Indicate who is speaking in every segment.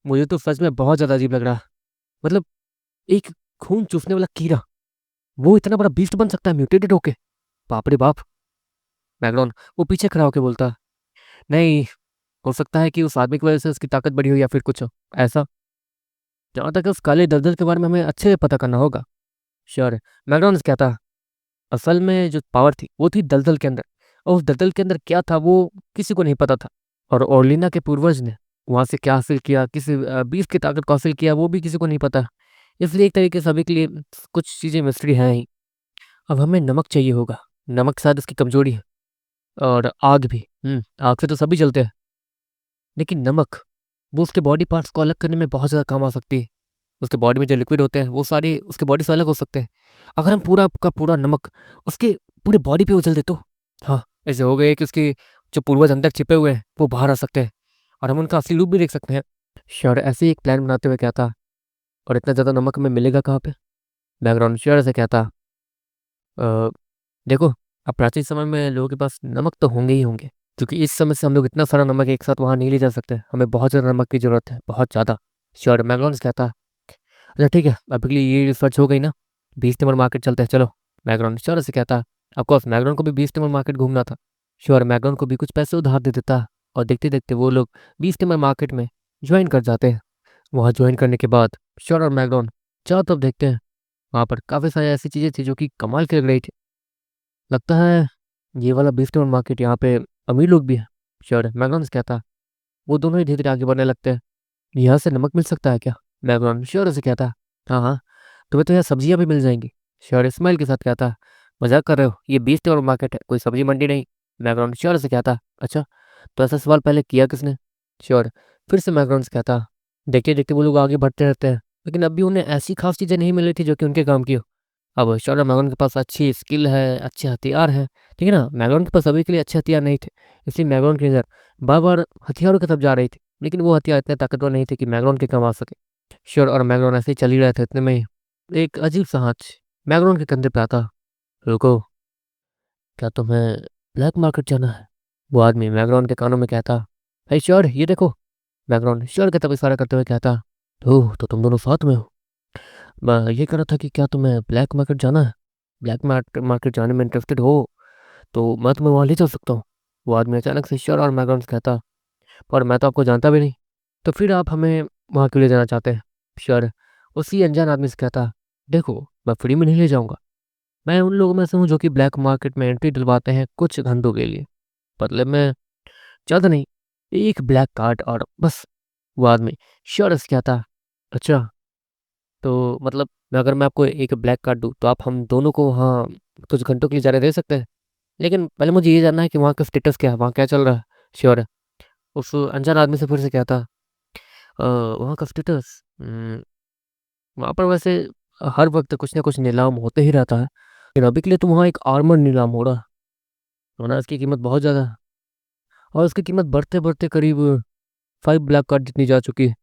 Speaker 1: मुझे तो सच में बहुत ज़्यादा अजीब लग रहा है। मतलब एक खून चूसने वाला कीड़ा, वो इतना बड़ा बीस्ट बन सकता है म्यूटेटेड होके? बाप रे बाप! मैगडॉन वो पीछे खड़ा होके बोलता, नहीं, हो सकता है कि उस आदमी की वजह से उसकी ताकत बढ़ी हो या फिर कुछ हो ऐसा। जहाँ तक है उस काले दलदल के बारे में हमें अच्छे से पता करना होगा। श्योर, मैकडॉनल्ड्स कहता, असल में जो पावर थी वो थी दलदल के अंदर, और उस दलदल के अंदर क्या था वो किसी को नहीं पता था। और ओर्लिना के पूर्वज ने वहाँ से क्या हासिल किया, किस बीज की ताकत को हासिल किया, वो भी किसी को नहीं पता। इसलिए एक तरीके से सभी के लिए कुछ चीज़ें मिस्ट्री हैं ही। अब हमें नमक चाहिए होगा। नमक शायद उसकी कमजोरी है। और आग भी, आग से तो सभी जलते हैं, लेकिन नमक वो उसके बॉडी पार्ट्स को अलग करने में बहुत ज़्यादा काम आ सकती है। उसके बॉडी में जो लिक्विड होते हैं वो सारे उसके बॉडी से अलग हो सकते हैं। अगर हम पूरा का पूरा नमक उसके पूरे बॉडी पे उछल दे तो, हाँ, ऐसे हो गए कि उसके जो पूर्वज अंदर छिपे हुए हैं वो बाहर आ सकते हैं, और हम उनका असली रूप भी देख सकते हैं। श्योर, ऐसे ही एक प्लान बनाते हुए क्या था, और इतना ज़्यादा नमक हमें मिलेगा कहाँ पे? बैकग्राउंड श्योर से कहता, "अ, देखो, अब प्राचीन समय में लोगों के पास नमक तो होंगे ही होंगे, क्योंकि इस समय से हम लोग इतना सारा नमक एक साथ वहाँ नहीं ले जा सकते। हमें बहुत ज़्यादा नमक की ज़रूरत है, बहुत ज़्यादा।" श्योर, मैकडॉनल्ड्स कहता, अच्छा ठीक है, अभी के लिए ये रिसर्च हो गई ना, 20 नंबर मार्केट चलते हैं, चलो। मैकडॉनल्ड श्योर से कहता, ऑफकोर्स मैकडॉनल्ड को भी 20 नंबर मार्केट घूमना था। श्योर, मैकडॉनल्ड को भी कुछ पैसे उधार दे देता, और देखते देखते वो लोग 20 नंबर मार्केट में ज्वाइन कर जाते हैं। वहाँ ज्वाइन करने के बाद श्योर और मैकडॉनल्ड चारों तरफ देखते हैं। वहाँ पर काफ़ी सारी ऐसी चीज़ें थी जो कि कमाल की लग रही थी। लगता है ये वाला 20 नंबर मार्केट, यहाँ पे अमीर लोग भी हैं। श्योर, मैकडॉनल्ड कहता, वो दोनों ही धीरे धीरे आगे बढ़ने लगते हैं। यहाँ से नमक मिल सकता है क्या? मैकडॉनल्ड श्योर से कहता, हाँ हाँ, तुम्हें तो यहाँ सब्जियाँ भी मिल जाएंगी। श्योर इस्माइल के साथ कहता, मजाक कर रहे हो, ये 20 नंबर मार्केट है, कोई सब्जी मंडी नहीं। मैकडॉनल्ड श्योर से कहता, अच्छा, तो ऐसा सवाल पहले किया किसने? श्योर, फिर से मैकडॉनल्ड कहता, देखते देखते वो लोग आगे बढ़ते रहते हैं, लेकिन अभी उन्हें ऐसी खास चीज़ें नहीं मिल रही थी जो कि उनके काम की हो। अब श्योर और मैकडॉनल्ड के पास अच्छी स्किल है, अच्छे हथियार हैं, ठीक है ना? मैकडॉनल्ड के पास अभी के लिए अच्छे हथियार नहीं थे, इसलिए मैकडॉनल्ड की नज़र बार बार हथियारों की तरफ जा रही थी, लेकिन वो हथियार इतने ताकतवर नहीं थे कि मैकडॉनल्ड के काम आ सके। श्योर और मैकडॉनल्ड ऐसे ही चल ही रहे थे, इतने में ही एक अजीब सा हाथ मैकडॉनल्ड के कंधे पे आता। रुको, क्या तुम्हें ब्लैक मार्केट जाना है? वो आदमी मैकडॉनल्ड के कानों में कहता, भाई श्योर, ये देखो। मैकडॉनल्ड श्योर के तब इशारा करते हुए कहता, ओह, तो तुम दोनों साथ में हो। मैं ये कह रहा था कि क्या तुम्हें ब्लैक मार्केट जाना है? ब्लैक मार्केट जाने में इंटरेस्टेड हो तो मैं तुम्हें वहाँ ले चल सकता हूँ। वो आदमी अचानक से श्योर और मैकडॉनल्ड से कहता, पर मैं तो आपको जानता भी नहीं, तो फिर आप हमें वहाँ क्यों ले जाना चाहते हैं? श्योर उसी अनजान आदमी से कहता, देखो, मैं फ्री में नहीं ले जाऊँगा। मैं उन लोगों में से हूँ जो कि ब्लैक मार्केट में एंट्री दिलवाते हैं कुछ घंटों के लिए, बदले में ज़्यादा नहीं, एक ब्लैक कार्ड और बस। वो आदमी श्योर से कहता, अच्छा, तो मतलब अगर मैं आपको एक ब्लैक कार्ड दूँ तो आप हम दोनों को वहाँ कुछ घंटों के लिए जाने दे सकते हैं? लेकिन पहले मुझे ये जानना है कि वहाँ का स्टेटस क्या है, वहाँ क्या चल रहा है? श्योर उस अनजान आदमी से फिर से कहता, वहाँ का स्टेटस, वहाँ पर वैसे हर वक्त कुछ ना कुछ नीलाम होते ही रहता है, लेकिन अभी के लिए तो वहाँ एक आर्मर नीलाम हो रहा है, वरना इसकी कीमत बहुत ज़्यादा है, और उसकी कीमत बढ़ते बढ़ते करीब 5 ब्लैक कार्ड जितनी जा चुकी है।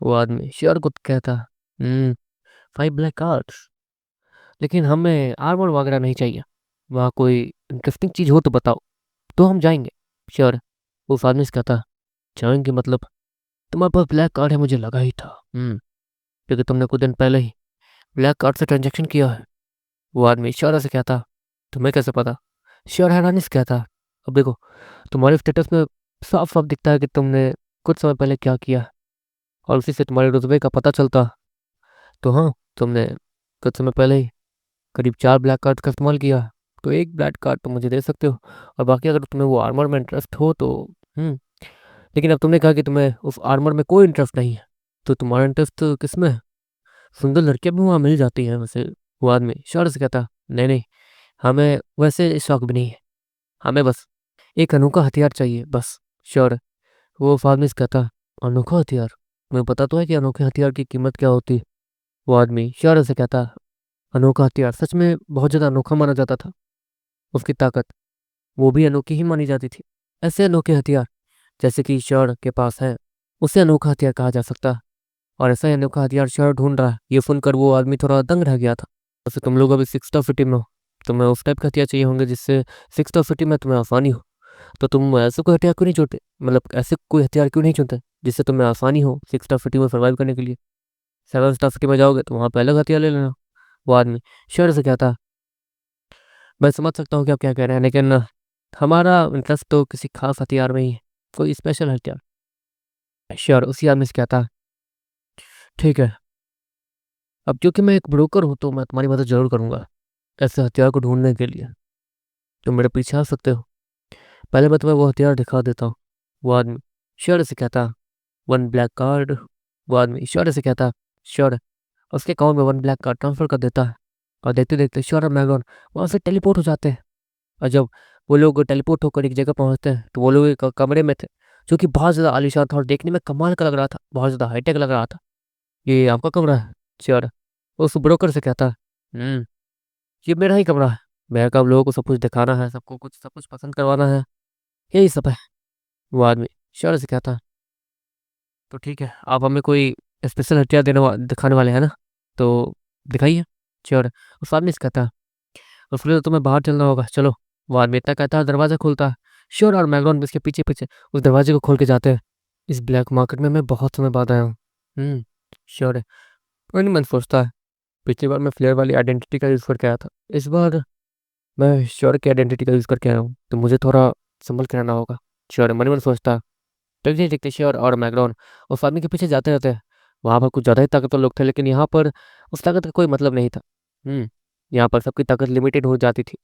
Speaker 1: वो आदमी श्योर को कहता, 5 ब्लैक कार्ड्स, लेकिन हमें आर्मर वगैरह नहीं चाहिए। वहाँ कोई इंटरेस्टिंग चीज़ हो तो बताओ, तो हम जाएंगे। श्योर उस आदमी से कहता, जाएंगे मतलब? तुम्हारे पास ब्लैक कार्ड है, मुझे लगा ही था, क्योंकि तुमने कुछ दिन पहले ही ब्लैक कार्ड से ट्रांजैक्शन किया है। वो आदमी श्योर से कहता, तुम्हें कैसे पता? श्योर हैरानी से कहता, अब देखो, तुम्हारे स्टेटस में साफ साफ दिखता है कि तुमने कुछ समय पहले क्या किया है, और उसी से तुम्हारे रुतबे का पता चलता। तो हाँ, तुमने कुछ समय पहले ही करीब 4 ब्लैक कार्ड का इस्तेमाल किया है, तो एक ब्लैक कार्ड तो मुझे दे सकते हो, और बाकी अगर तुम्हें वो आर्मर में इंटरेस्ट हो तो। हम्म लेकिन अब तुमने कहा कि तुम्हें उस आर्मर में कोई इंटरेस्ट नहीं है, तो तुम्हारा इंटरेस्ट किस में है? सुंदर लड़कियां भी वहाँ मिल जाती हैं वैसे। वो आदमी श्योर से कहता, नहीं नहीं, हमें वैसे शौक भी नहीं है, हमें बस एक अनोखा हथियार चाहिए, बस। श्योर वो आदमी से कहता, अनोखा हथियार? तुम्हें पता तो है कि अनोखे हथियार की कीमत क्या होती है? वो आदमी श्योर से कहता, अनोखा हथियार सच में बहुत ज़्यादा अनोखा माना जाता था। उसकी ताकत वो भी अनोखी ही मानी जाती थी। ऐसे अनोखे हथियार जैसे कि श्योर के पास है, उसे अनोखा हथियार कहा जा सकता है। और ऐसा ही अनोखा हथियार श्योर ढूंढ रहा है, ये सुनकर वो आदमी थोड़ा दंग रह गया था। वैसे तुम लोग अभी 6 ऑफ 50 में हो, तुम्हें उस टाइप का हथियार चाहिए होंगे जिससे 6 ऑफ 50 में तुम्हें आसानी हो, तो तुम ऐसे कोई हथियार क्यों नहीं चुनते? मतलब ऐसे कोई हथियार क्यों नहीं चुनते जिससे तुम्हें आसानी हो 6 स्टार सिटी में सर्वाइव करने के लिए। 7 स्टार सिटी में जाओगे तो वहाँ पे अलग हथियार ले लेना। वो आदमी शेर से कहता, मैं समझ सकता हूँ कि आप क्या कह रहे हैं, लेकिन हमारा इंटरेस्ट तो किसी खास हथियार में ही है, कोई स्पेशल हथियार। शेर उसी आदमी से कहता, ठीक है, अब क्योंकि मैं एक ब्रोकर हूँ तो मैं तुम्हारी मदद जरूर करूंगा ऐसे हथियार को ढूंढने के लिए। तुम मेरे पीछे आ सकते हो, पहले मैं तुम्हें वो हथियार दिखा देता हूँ। वो आदमी शेर से कहता, 1 ब्लैक कार्ड। वो आदमी शेर से कहता, शेर उसके अकाउंट में 1 ब्लैक कार्ड ट्रांसफर कर देता है। और देखते देखते शेर और मैगन वहां से टेलीपोर्ट हो जाते हैं। और जब वो लोग टेलीपोर्ट होकर एक जगह पहुंचते हैं तो वो लोग एक कमरे में थे, जो कि बहुत ज़्यादा आलीशान था और देखने में कमाल का लग रहा था, बहुत ज़्यादा हाईटेक लग रहा था। ये आपका कमरा है? शेर उस ब्रोकर से कहता, ये मेरा ही कमरा है। मेरा काम लोगों को सब कुछ दिखाना है, सबको कुछ सब कुछ पसंद करवाना है, यही सब है। वो आदमी शेर से कहता, तो ठीक है, आप हमें कोई स्पेशल हथियार दिखाने वाले हैं ना, तो दिखाइए। शेर उस आदमी से कहता, उसके लिए तो तुम्हें बाहर चलना होगा, चलो। वो आदमी इतना कहता है, दरवाज़ा खुलता है। श्योर और मैगन इसके पीछे पीछे उस दरवाजे को खोल के जाते हैं। इस ब्लैक मार्केट में मैं बहुत समय बाद आया हूँ। श्योर है। कोई नहीं, मन सोचता है, पिछली बार मैं फ्लेयर वाली आइडेंटिटी का यूज़ करके आया था, इस बार मैं श्योर की आइडेंटिटी का यूज़ करके आया हूँ, तो मुझे थोड़ा संभल के रहना होगा। श्योर मन मन सोचता है। देखते देखते श्योर और मैगन उस आदमी के पीछे जाते रहते हैं। वहाँ पर कुछ ज़्यादा ही ताकतवर लोग थे, लेकिन यहाँ पर उस ताकत का कोई मतलब नहीं था। यहाँ पर सबकी ताकत लिमिटेड हो जाती थी,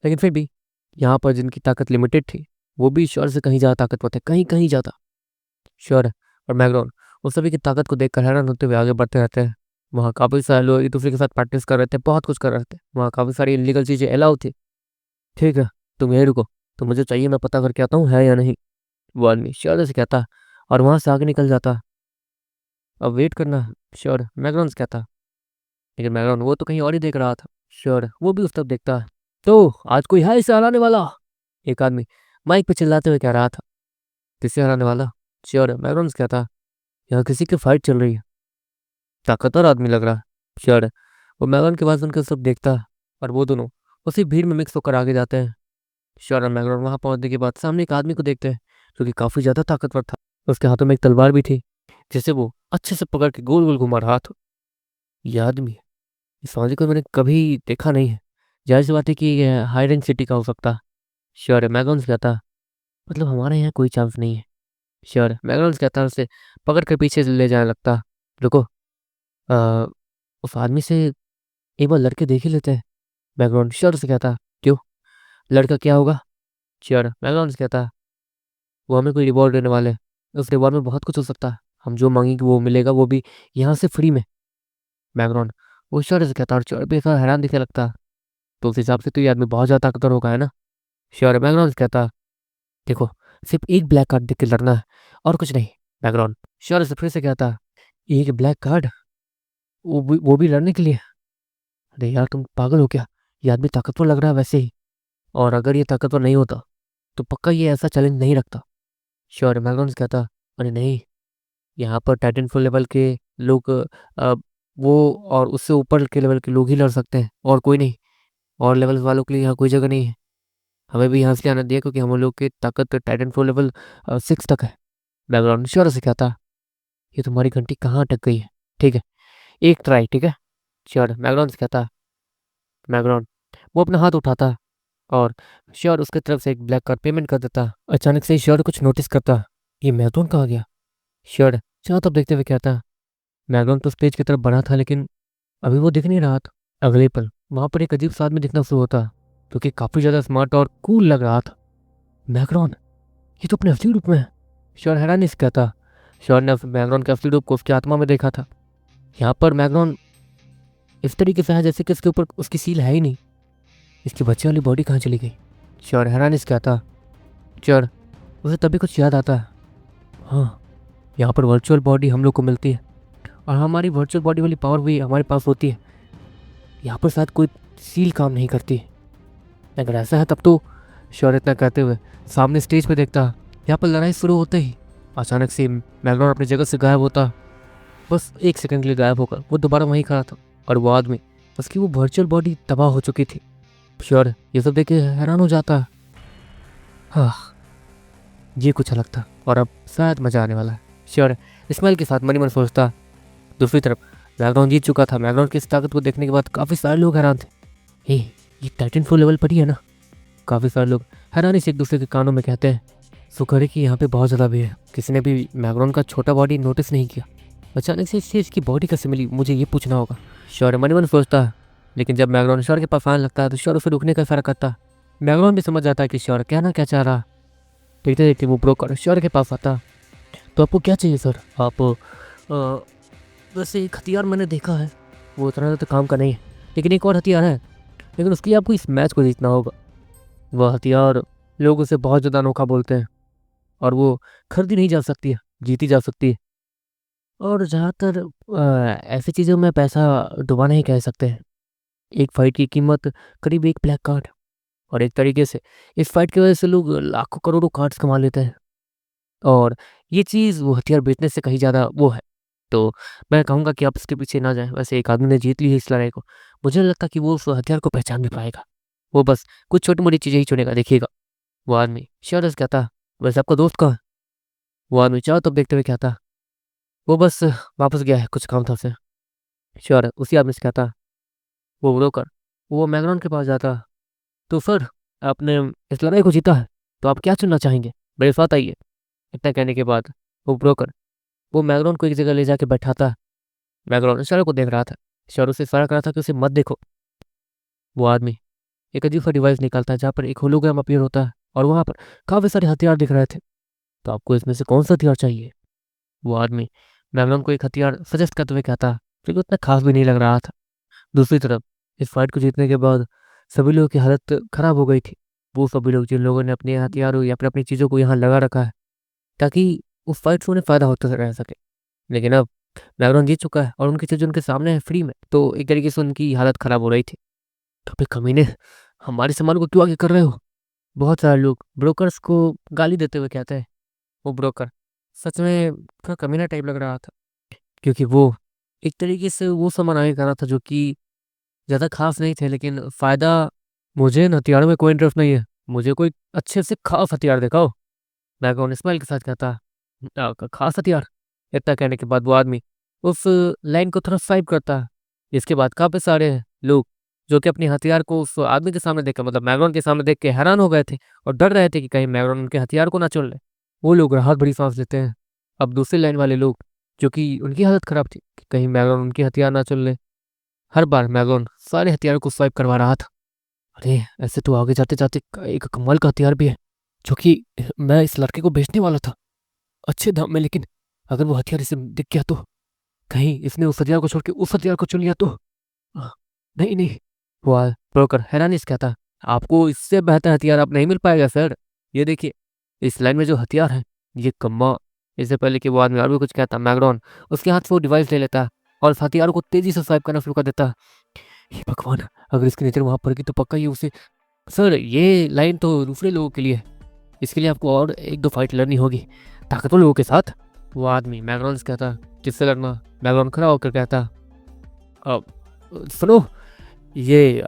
Speaker 1: लेकिन फिर भी यहाँ पर जिनकी ताकत लिमिटेड थी वो भी श्योर से कहीं ज़्यादा ताकतवर थे, कहीं कहीं ज़्यादा। श्योर और मैगन उस सभी की ताकत को देखकर हैरान होते हुए आगे बढ़ते रहते हैं। वहाँ काफ़ी सारे लोग एक दूसरे के साथ प्रैक्टिस कर रहे थे, बहुत कुछ कर रहे थे, वहाँ काफ़ी सारी इलीगल चीज़ें अलाउ थी। ठीक है, तुम यहीं रुको, तो मुझे चाहिए, मैं पता करके आता हूँ है या नहीं। वो आदमी श्योर से कहता और वहाँ से आगे निकल जाता। अब वेट करना, श्योर मैगन से कहता। लेकिन मैगन वो तो कहीं और ही देख रहा था। श्योर वो भी उस तरफ देखता है। तो आज कोई है इसे हराने वाला? एक आदमी माइक पे चिल्लाते हुए कह रहा था। किसे हराने वाला? श्योर मैगन से कहता, यहाँ किसी की फाइट चल रही है, ताकतवर आदमी लग रहा है। श्योर वो मैगन के पास उनके सब देखता है और वो दोनों उसी भीड़ में मिक्स होकर आगे जाते हैं। श्योर और मैगन वहां पहुंचने के बाद सामने एक आदमी को देखते हैं जो कि काफी ज्यादा ताकतवर था। उसके हाथों में एक तलवार भी थी जिसे वो अच्छे से पकड़ के गोल गोल घुमा रहा था। यह आदमी, इस आदमी को मैंने कभी देखा नहीं है, जाहिर सी बात है कि ये हाइड सिटी का हो सकता है। श्योर मैगन कहता, मतलब हमारे यहाँ कोई चांस नहीं है। श्योर मैगन कहता उसे पकड़ कर पीछे ले जाने लगता। रुको, आ, उस आदमी से एक बार लड़के देख ही लेते हैं। बैकग्राउंड श्योर से कहता, क्यों, लड़का क्या होगा? श्योर बैकग्राउंड कहता, वो हमें कोई रिवॉर्ड देने वाले हैं, उस रिवॉर्ड में बहुत कुछ हो सकता है, हम जो मांगेंगे वो मिलेगा, वो भी यहाँ से फ्री में। बैकग्राउंड वो श्योर से कहता और श्योर भी थोड़ा हैरान दिखने लगता। तो उस हिसाब से तो ये आदमी बहुत ज़्यादा ताकतवर होगा, है ना? श्योर बैकग्राउंड कहता, देखो, सिर्फ एक ब्लैक कार्ड देख के लड़ना है और कुछ नहीं। बैकग्राउंड श्योर से फिर से कहता, एक ब्लैक कार्ड, वो भी लड़ने के लिए? अरे यार तुम पागल हो क्या, ये आदमी ताकतवर लग रहा है वैसे ही, और अगर ये ताकतवर नहीं होता तो पक्का ये ऐसा चैलेंज नहीं रखता। श्योर मैगनस कहता, अरे नहीं, यहाँ पर टाइटन फुल लेवल के लोग, वो और उससे ऊपर के लेवल के लोग ही लड़ सकते हैं, और कोई नहीं, और लेवल वालों के लिए यहाँ कोई जगह नहीं है। हमें भी यहाँ से आना दिया क्योंकि हम लोग की ताकत टाइटन फुल लेवल 6 तक है। बैकग्राउंड श्योर से कहता, ये तुम्हारी घंटी कहाँ अटक गई है? ठीक है, एक ट्राई, ठीक है। श्योर बैकग्राउंड से कहता। बैकग्राउंड वो अपना हाथ उठाता और श्योर उसके तरफ से एक ब्लैक कार्ड पेमेंट कर देता। अचानक से श्योर कुछ नोटिस करता, ये मैगडोन कहाँ गया? श्योर चारों तरफ देखते हुए कहता, मैगडोन तो स्टेज की तरफ बढ़ा था, लेकिन अभी वो दिख नहीं रहा था। अगले पल वहां पर एक अजीब सा आदमी दिखना शुरू होता, जो कि काफी ज्यादा स्मार्ट और कूल लग रहा था। मैगडोन, ये तो अपने असली रूप में है। श्योर हैरानी से कहता। श्योर ने मैगडोन के असली रूप को उसकी आत्मा में देखा था। यहाँ पर मैगडोन इस तरीके से है जैसे कि इसके ऊपर उसकी सील है ही नहीं। इसकी बच्चे वाली बॉडी कहाँ चली गई? श्योर हैरानी से कहता। श्योर उसे तभी कुछ याद आता है, हाँ, यहाँ पर वर्चुअल बॉडी हम लोग को मिलती है और हमारी वर्चुअल बॉडी वाली पावर भी हमारे पास होती है। यहाँ पर शायद कोई सील काम नहीं करती। अगर ऐसा है तब तो, श्योर इतना कहते हुए सामने स्टेज पर देखता। यहाँ पर लड़ाई शुरू होते ही अचानक से मैगडोन अपनी जगह से गायब होता। बस 1 सेकंड के लिए गायब होकर वो दोबारा वहीं खड़ा था और वो आदमी, उसकी वो वर्चुअल बॉडी तबाह हो चुकी थी। श्योर ये सब देख के हैरान हो जाता। हाँ, ये कुछ अलग था और अब शायद मजा आने वाला है। श्योर स्माइल के साथ मनी मन सोचता। दूसरी तरफ मैगडॉन जीत चुका था। मैगडॉन की इस ताकत को देखने के बाद काफ़ी सारे लोग हैरान थे। हे, ये टाइटन 4 लेवल पर ही है ना? काफ़ी सारे लोग हैरानी से एक दूसरे के कानों में कहते हैं। शुक्र है कि यहाँ पे बहुत ज़्यादा भीड़ है। किसी ने भी मैगडॉन का छोटा बॉडी नोटिस नहीं किया। अचानक से इससे इसकी बॉडी कैसे मिली, मुझे ये पूछना होगा, श्योर मनी मन सोचता है। लेकिन जब मैगडॉन श्योर के पास आने लगता है तो श्योर उसे रुकने का इशारा करता है। मैगडॉन भी समझ जाता है कि श्योर कहना क्या चाह रहा। देखते देखते वो ब्रोकर श्योर के पास आता। तो आपको क्या चाहिए सर? आप वैसे एक हथियार मैंने देखा है, वो उतना तो काम का नहीं है, लेकिन एक और हथियार है, लेकिन उसके लिए आपको इस मैच को जीतना होगा। वह हथियार लोग उसे बहुत ज़्यादा अनोखा बोलते हैं और वो खरीदी नहीं जा सकती है, जीती जा सकती है। और ज़्यादातर ऐसी चीज़ों में पैसा डुबाना ही कह सकते हैं। एक फ़ाइट की कीमत करीब 1 ब्लैक कार्ड, और एक तरीके से इस फाइट की वजह से लोग लाखों करोड़ों कार्ड्स कमा लेते हैं। और ये चीज़ वो हथियार बेचने से कहीं ज़्यादा वो है। तो मैं कहूँगा कि आप इसके पीछे ना जाएँ। वैसे एक आदमी ने जीत ली है इस लड़ाई को। मुझे नहीं लगता कि वो उस हथियार को पहचान भी पाएगा। वो बस कुछ छोटी-मोटी चीज़ें ही चुनेगा, देखिएगा। वो आदमी श्योर से कहता, वैसे आपका दोस्त कहाँ है? वो आदमी चारों तरफ देखते हुए कहता, वो बस वापस गया है, कुछ काम था उसे। श्योर उसी आदमी से कहता, वो ब्रोकर वो मैग्नॉन के पास जाता। तो सर, आपने इस लड़ाई को जीता है, तो आप क्या चुनना चाहेंगे? मेरे साथ आइए। इतना कहने के बाद वो ब्रोकर वो मैग्नॉन को एक जगह ले जाके बैठाता। मैग्नॉन शौर्य को देख रहा था। शौर्य उसे इशारा कर रहा था कि उसे मत देखो। वो आदमी एक अजीब सा डिवाइस निकालता है जहाँ पर एक होलोग्राम अपीयर होता है और वहाँ पर काफ़ी सारे हथियार दिख रहे थे। तो आपको इसमें से कौन सा हथियार चाहिए? वो आदमी मैग्नॉन को एक हथियार सजेस्ट करते हुए कहता, क्योंकि उतना खास भी नहीं लग रहा था। दूसरी तरफ इस फाइट को जीतने के बाद सभी लोगों की हालत खराब हो गई थी। वो सभी लोग जिन लोगों ने अपने हथियारों या फिर अपनी चीज़ों को यहाँ लगा रखा है ताकि उस फाइट से उन्हें फ़ायदा होता रह सके। लेकिन अब मैग्नॉन जीत चुका है और उनकी चीज़ें उनके सामने है फ्री में, तो एक तरीके से उनकी हालत ख़राब हो रही थी। तो फिर कमीने, हमारे सामान को क्यों आगे कर रहे हो? बहुत सारे लोग ब्रोकर्स को गाली देते हुए कहते हैं। वो ब्रोकर सच में थोड़ा कमीना टाइप लग रहा था, क्योंकि वो एक तरीके से वो सामान आगे कर रहा था जो कि ज़्यादा खास नहीं थे, लेकिन फ़ायदा मुझे इन हथियारों में कोई इंटरेस्ट नहीं है। मुझे कोई अच्छे से खास हथियार दिखाओ। मैगन स्माइल के साथ कहता, खास हथियार?" इतना कहने के बाद वो आदमी उस लाइन को थोड़ा स्वाइप करता है। इसके बाद काफ़ी सारे लोग जो कि अपने हथियार को उस आदमी के सामने देख के, मतलब मैग्नॉन के सामने देख के हैरान हो गए थे और डर रहे थे कि कहीं मैग्नॉन उनके हथियार को ना चुन ले। वो लोग राहत भरी सांस लेते हैं। अब दूसरी लाइन वाले लोग, जो कि उनकी हालत खराब थी कि कहीं मैग्नॉन उनके हथियार ना चुन ले। हर बार मैग्नॉन सारे हथियारों को स्वाइप करवा रहा था। अरे! ऐसे तो आगे जाते-जाते एक कमाल का हथियार भी है, जो कि मैं इस लड़के को बेचने वाला था, अच्छे दाम में। लेकिन अगर वो हथियार इसे दिख गया तो? कहीं इसने उस हथियार को छोड़ के उस हथियार को चुन लिया तो? नहीं, नहीं। वो ब्रोकर हैरानी से कहता, आपको इससे बेहतर हथियार अब नहीं मिल पाएगा सर। ये देखिए, इस लाइन में जो हथियार है, ये कम्मा। इससे पहले कि वो आदमी और भी कुछ कहता, मैग्नॉन उसके हाथ से वो डिवाइस ले लेता और उस हथियार को तेज़ी से स्वाइप करना शुरू कर देता। हे भगवान! अगर इसकी नज़र वहाँ पड़ गई तो पक्का ये उसे। सर, ये लाइन तो दूसरे लोगों के लिए है। इसके लिए आपको और 1-2 फाइट लड़नी होगी, ताकतवर लोगों के साथ। वो आदमी मैग्नॉन से कहता, किससे लड़ना? मैग्नॉन खड़ा होकर कहता, "अब सुनो, ये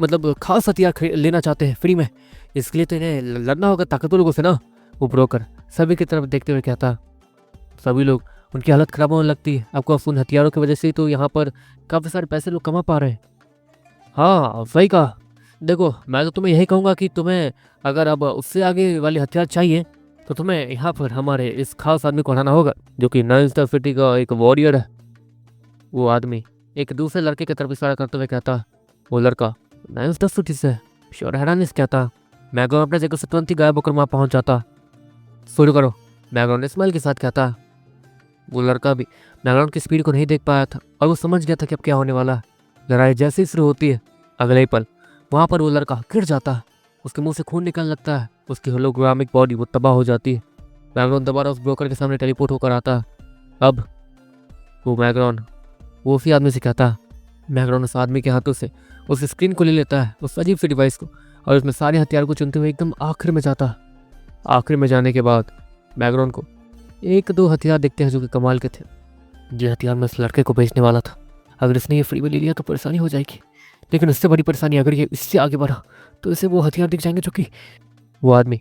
Speaker 1: मतलब खास हथियार लेना चाहते हैं फ्री में, इसके लिए तो इन्हें लड़ना होगा ताकतवर लोगों से ना।" वो ब्रोकर सभी की तरफ देखते हुए कहता। सभी लोग, उनकी हालत खराब होने लगती है। आपको उन हथियारों की वजह से ही तो यहाँ पर काफ़ी सारे पैसे लोग कमा पा रहे हैं। हाँ, सही कहा। देखो, मैं तो तुम्हें यही कहूँगा कि तुम्हें अगर अब उससे आगे वाले हथियार चाहिए, तो तुम्हें यहाँ पर हमारे इस खास आदमी को हराना होगा, जो कि नाइन्स द सिटी का एक वॉरियर है। वो आदमी एक दूसरे लड़के की तरफ इशारा करते हुए कहता, वो लड़का नाइन्स द सिटी से श्योर हैरानी से कहता। मैगन अपने जगह से तुरंत ही गायब होकर वहाँ पहुँच जाता। शुरू करो, मैगन स्माइल के साथ कहता। वो लड़का भी मैगन की स्पीड को नहीं देख पाया था और वो समझ गया था कि अब क्या होने वाला है। लड़ाई जैसे ही शुरू होती है, अगले ही पल वहाँ पर वो लड़का गिर जाता है। उसके मुंह से खून निकलने लगता है। उसकी होलोग्रामिक बॉडी वो तबाह हो जाती है। मैग्नॉन दोबारा उस ब्रोकर के सामने टेलीपोर्ट होकर आता है। अब वो मैग्नॉन वो उसी आदमी से कहता। मैग्नॉन उस आदमी के हाथों से उस स्क्रीन को ले लेता है, उस अजीब सी डिवाइस को, और उसमें सारे हथियार को चुनते हुए एकदम आखिर में जाता है। आखिर में जाने के बाद मैग्नॉन को 1-2 हथियार दिखते हैं जो कि कमाल के थे। ये हथियार मैं उस लड़के को बेचने वाला था। अगर इसने ये फ्री में ले लिया तो परेशानी हो जाएगी, लेकिन उससे बड़ी परेशानी अगर ये इससे आगे बढ़ा तो इसे वो हथियार दिख जाएंगे जो कि। वो आदमी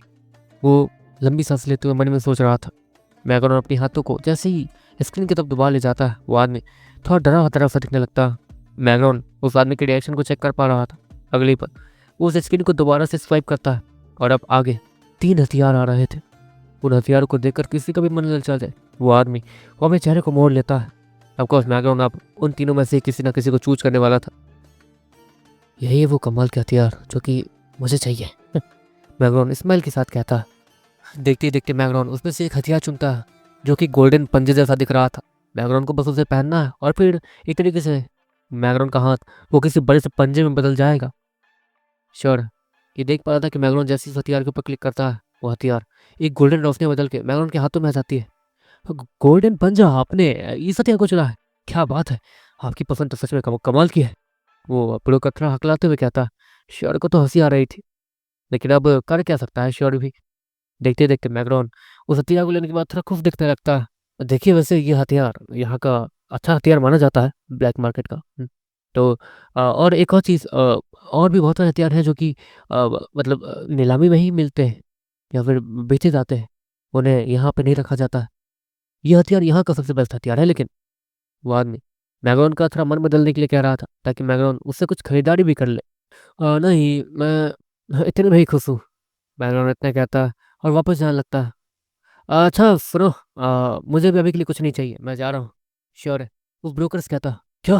Speaker 1: वो लंबी सांस लेते हुए मन में सोच रहा था। मैग्रॉन अपने हाथों को जैसे ही स्क्रीन की तरफ दबा ले जाता है, वो आदमी थोड़ा डरा सा दिखने लगता है। मैग्रॉन उस आदमी के रिएक्शन को चेक कर पा रहा था। अगली पर वो उस स्क्रीन को दोबारा से स्वाइप करता है और अब आगे 3 हथियार आ रहे थे। उन हथियारों को देखकर किसी का भी मन ललचा जाए, वो आदमी वो अपने चेहरे को मोड़ लेता है। ऑफकोर्स मैग्रॉन अब उन तीनों में से किसी न किसी को चूज करने वाला था। यही है वो कमाल के हथियार जो कि मुझे चाहिए, मैग्रॉन स्माइल के साथ कहता है। देखते ही देखते मैग्रॉन उसमें से एक हथियार चुनता है जो कि गोल्डन पंजे जैसा दिख रहा था। मैग्रॉन को बस उसे पहनना है और फिर एक तरीके से मैग्रॉन का हाथ वो किसी बड़े से पंजे में बदल जाएगा। श्योर, ये देख पा रहा था कि मैग्रॉन जैसे इस हथियार के ऊपर क्लिक करता है, वो हथियार एक गोल्डन रोशनी में बदल के मैग्रॉन के हाथों में आ जाती है। गोल्डन पंजा, आपने इस हथियार को चुना है, क्या बात है, आपकी पसंद तो सच में कमाल की है। वो पुरो कतरा हकलाते हुए कहता। श्योर को तो हंसी आ रही थी, लेकिन अब कर क्या सकता है श्योर भी। देखते देखते मैग्रॉन उस हथियार को लेने के बाद थोड़ा खुश दिखने लगता है। देखिए वैसे ये हथियार यहाँ का अच्छा हथियार माना जाता है ब्लैक मार्केट का। तो और एक और चीज़, और भी बहुत सारे हथियार हैं जो कि मतलब नीलामी में ही मिलते हैं या फिर बेचे जाते हैं, उन्हें यहाँ पे नहीं रखा जाता है। ये हथियार यहाँ का सबसे बेस्ट हथियार है। लेकिन वो आदमी मैग्रॉन का थोड़ा मन बदलने के लिए कह रहा था ताकि मैग्रॉन उससे कुछ खरीदारी भी कर ले। नहीं, मैं इतने में ही खुश हूँ, मैग्रॉन इतना कहता है और वापस जाने लगता है। अच्छा सुनो, मुझे भी अभी के लिए कुछ नहीं चाहिए, मैं जा रहा हूँ। श्योर है, वो ब्रोकर से कहता। क्या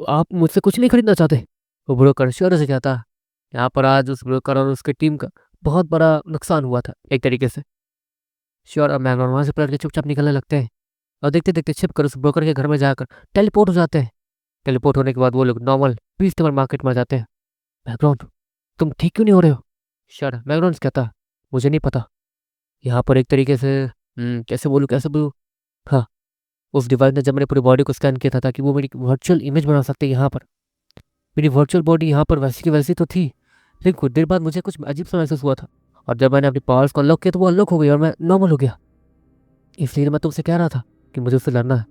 Speaker 1: आप मुझसे कुछ नहीं खरीदना चाहते? वो ब्रोकर श्योर से कहता। यहाँ पर आज उस ब्रोकर और उसकी टीम का बहुत बड़ा नुकसान हुआ था एक तरीके से। श्योर, और मैग्रॉन वहाँ से पलट के चुपचाप निकलने लगते हैं और देखते देखते छिप कर उस ब्रोकर के घर में जाकर टेलीपोर्ट हो जाते हैं। टेलीपोर्ट होने के बाद वो लोग नॉर्मल पीस मार्केट में जाते हैं। मैग्रॉन, तुम ठीक क्यों नहीं हो रहे हो? श्योर, मैग्रॉन से कहता। मुझे नहीं पता, यहाँ पर एक तरीके से कैसे बोलूँ। हाँ, उस डिवाइस ने जब मेरे पूरी बॉडी को स्कैन किया था ताकि वो मेरी वर्चुअल इमेज बना सकते यहाँ पर। मेरी वर्चुअल बॉडी यहाँ पर वैसी की वैसी तो थी, लेकिन कुछ देर बाद मुझे कुछ अजीब सा महसूस हुआ था और जब मैंने अपनी पावर्स को अनलॉक किया तो वो अनलॉक हो गई और मैं नॉर्मल हो गया। इसलिए मैं तुमसे कह रहा था कि मुझे उससे लड़ना है।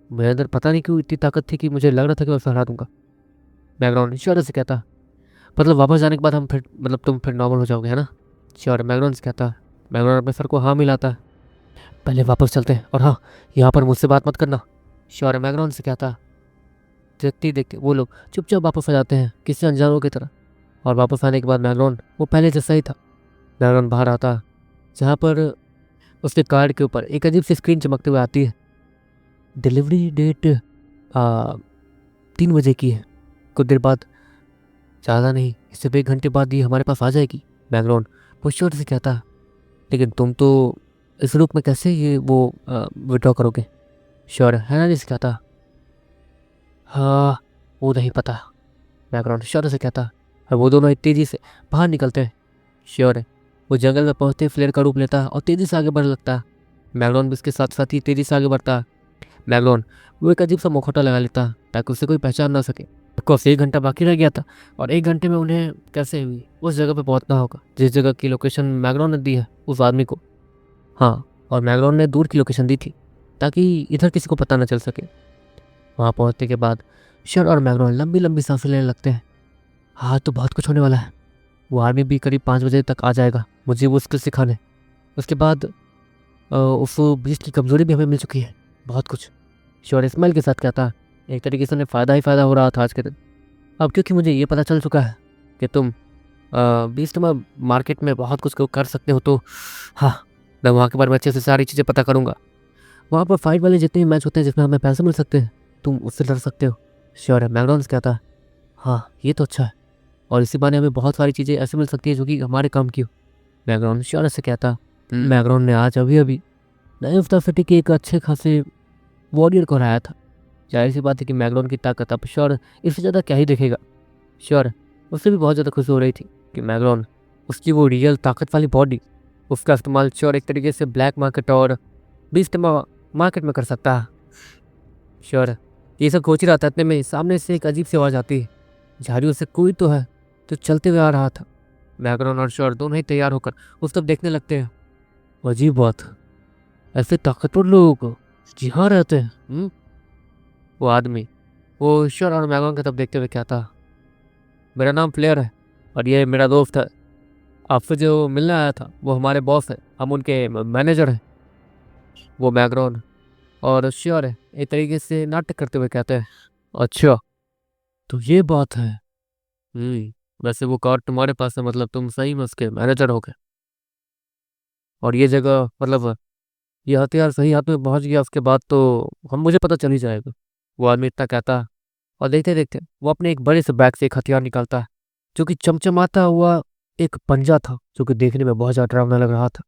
Speaker 1: मेरे अंदर पता नहीं क्यों इतनी ताकत थी कि मुझे लग रहा था कि मैं उसे हरा दूंगा। मैग्रॉन श्योर से कहता। मतलब वापस जाने के बाद हम फिर तुम फिर नॉर्मल हो जाओगे, है ना? श्योर, मैग्रॉन से कहता। मैग्रॉन अपने सर को हाँ मिलाता है। पहले वापस चलते हैं और हाँ, यहाँ पर मुझसे बात मत करना। श्योर, मैग्रॉन से कहता। देखते ही देखते वो लोग चुपचाप वापस आ जाते हैं किसी अनजानों की तरह। और वापस आने के बाद मैग्रॉन वो पहले जैसा ही था। मैग्रॉन बाहर आता जहाँ पर उसके कार्ड के ऊपर एक अजीब सी स्क्रीन चमकते हुए आती है। डिलीवरी डेट 3 बजे की है। कुछ देर बाद, ज़्यादा नहीं, इससे 1 घंटे बाद ये हमारे पास आ जाएगी। मैग्रॉन पुष्योर से कहता। लेकिन तुम तो इस रूप में कैसे ये वो विड्रॉ करोगे? श्योर, है ना? जिस कहता। हाँ, वो नहीं पता, मैग्रॉन श्योर से कहता। और वो दोनों तेज़ी से बाहर निकलते हैं। श्योर है, वो जंगल में पहुंचते फ्लेयर का रूप लेता है और तेज़ी से आगे बढ़ने लगता है। मैग्रॉन भी उसके साथ साथ ही तेज़ी से आगे बढ़ता है। मैग्रॉन वो एक अजीब सा मुखौटा लगा लेता है ताकि उसे कोई पहचान ना सके। ऑफकोर्स 1 घंटा बाकी रह गया था और 1 घंटे में उन्हें कैसे भी उस जगह पे पहुंचना होगा जिस जगह की लोकेशन मैग्रॉन ने दी है उस आदमी को। हाँ, और मैग्रॉन ने दूर की लोकेशन दी थी ताकि इधर किसी को पता न चल सके। वहाँ पहुँचने के बाद शर और मैग्रॉन लंबी लंबी सांसें लेने लगते हैं। हाँ, तो बहुत कुछ होने वाला है। वो आर्मी भी करीब 5 बजे तक आ जाएगा मुझे वो स्किल सिखाने। उसके बाद उस बीस्ट की कमज़ोरी भी हमें मिल चुकी है, बहुत कुछ। श्योर स्माइल के साथ कहता। एक तरीके से उन्हें फ़ायदा ही फ़ायदा हो रहा था आज के दिन। अब क्योंकि मुझे ये पता चल चुका है कि तुम बीस्ट में मार्केट में बहुत कुछ कर सकते हो, तो हाँ, मैं वहाँ के बारे में अच्छे से सारी चीज़ें पता करूँगा। वहाँ पर फाइट वाले जितने भी मैच होते हैं जिसमें हमें पैसे मिल सकते हैं, तुम उससे लड़ सकते हो। श्योर है, मैकडॉनल्ड्स कहता। हाँ, ये तो अच्छा है और इसी बहाने हमें बहुत सारी चीज़ें ऐसी मिल सकती है जो कि हमारे काम की हो। मैकडॉनल्ड श्योर से कहता। मैकडॉनल्ड ने आज अभी अभी नए उफ्ता सिटी के एक अच्छे खासे वॉरियर को हराया था। जाहिर सी बात है कि मैकडॉनल्ड की ताकत अब श्योर इससे ज़्यादा क्या ही देखेगा। श्योर उससे भी बहुत ज़्यादा खुशी हो रही थी कि मैकडॉनल्ड उसकी वो रियल ताकत वाली बॉडी उसका इस्तेमाल श्योर एक तरीके से ब्लैक मार्केट और बीस्ट मार्केट में कर सकता है। श्योर ये सब सोच ही रहा था, इतने में सामने से एक अजीब सी आवाज़ आती है। झाड़ियों से कोई तो है जो चलते हुए आ रहा था। मैकडॉनल्ड और श्योर दोनों ही तैयार होकर उस तरफ देखने लगते हैं। अजीब बात, ऐसे ताकतवर लोग यहाँ रहते हैं। वो आदमी वो श्योर और मैकडॉनल्ड की तरफ देखते हुए क्या था। मेरा नाम फ्लेयर है और ये मेरा दोस्त है। आपसे जो मिलने आया था वो हमारे बॉस है, हम उनके मैनेजर हैं। वो मैग्रॉन और श्योर है एक तरीके से नाटक करते हुए कहते हैं, अच्छा तो ये बात है। वैसे वो कार्ड तुम्हारे पास है, मतलब तुम सही में उसके मैनेजर हो गए। और ये जगह मतलब ये हथियार सही हाथ में पहुंच गया उसके बाद तो हम मुझे पता चल ही जाएगा। वो आदमी इतना कहता है और देखते देखते वो अपने एक बड़े से बैग से एक हथियार निकालता है जो कि चमचमाता हुआ एक पंजा था, जो कि देखने में बहुत ज़्यादा डरावना लग रहा था।